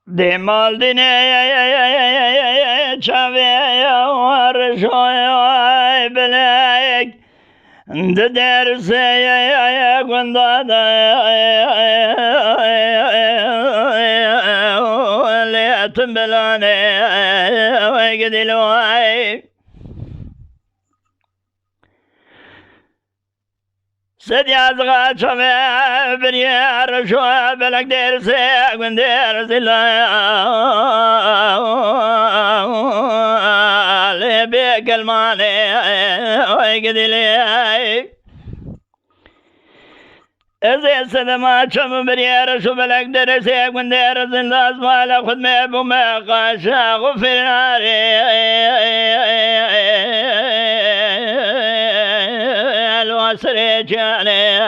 Demal dine çave arşoy bilek de derse gunda da letum belane gidiloy سد يازغا شمع بريار شو بلك دير سيق من دير سلا لي بيك الماني ويقدي لي ازي سد ما شمع بريار شو بلك دير سيق من دير سلا اسمال خد ميبو مقاشا غفر ناري سريجاني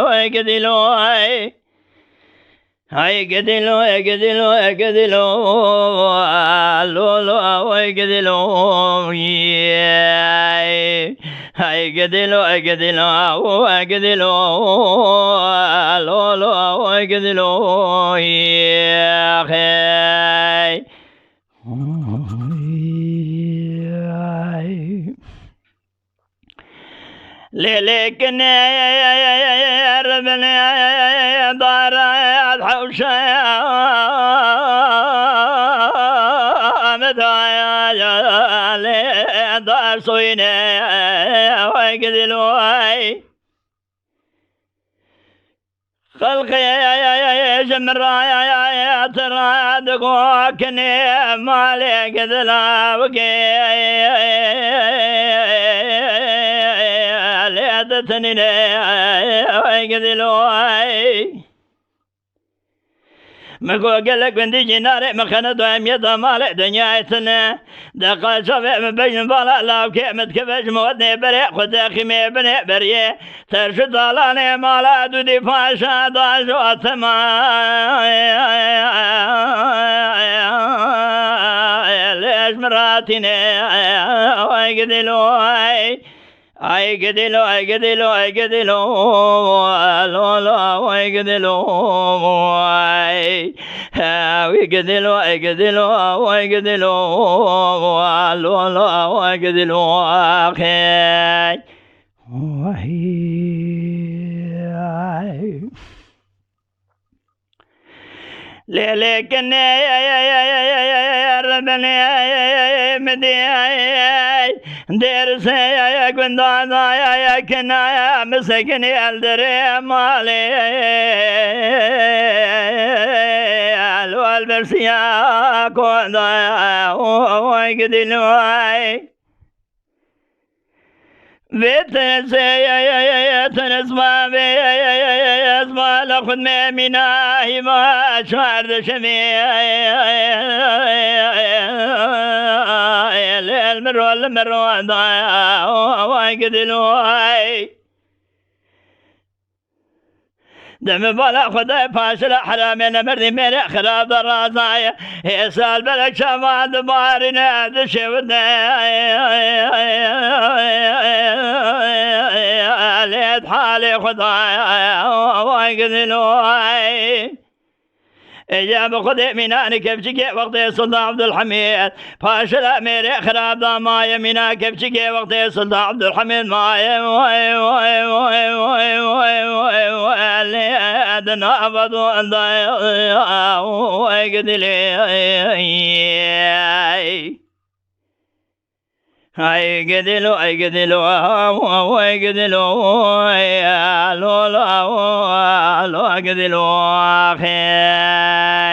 ويقدلو هاي قدلو يقدلو يقدلو لولو ويقدلو هاي قدلو يقدلو ويقدلو لولو ويقدلو يا اخي ليلكن يا ربنا دار حوشا مدايا دار سوينا ويقدلوي خلقي جمرا ترى دقوكني مالي قدلا وكي تنين ويقدلوي مكو قلق بندي جناري مخنا دوام يدا مالي دنيايتنا دقا شفع مبين بالا لاو كيمت كفش مودني بري خد اخي مبني بري ترشد دالاني مالا دودي فاشا داشو اتما ليش مراتيني ويقدلوي ay gidilo ay gidilo ay gidilo lolo ay gidilo ay gidilo ay gidilo ay gidilo lolo ay gidilo ay لكن يا ربنا مدي دير سيا كندا يا كنا مسكن الدري مالي الوالبرسيا كندا ويقدلوي تنسمع اسمع لخد مينا هما شعر شمي المرو ضايع ويقدلوي دم بلا خدای پاشل حرامين مردي ميري خراب درازايا يسال بلك شمال دبارنا دشودنا ليت حالي خدايا ويقدلوي إجاب خذ منا كيف وقت السلطان عبد الحميد فاشل أمير خراب ضمايا منا كيف وقت السلطان عبد الحميد مايا وي وي وي وي وي وي وي أدنى أبدو ويقدلي ay gidilo lo gidilo ay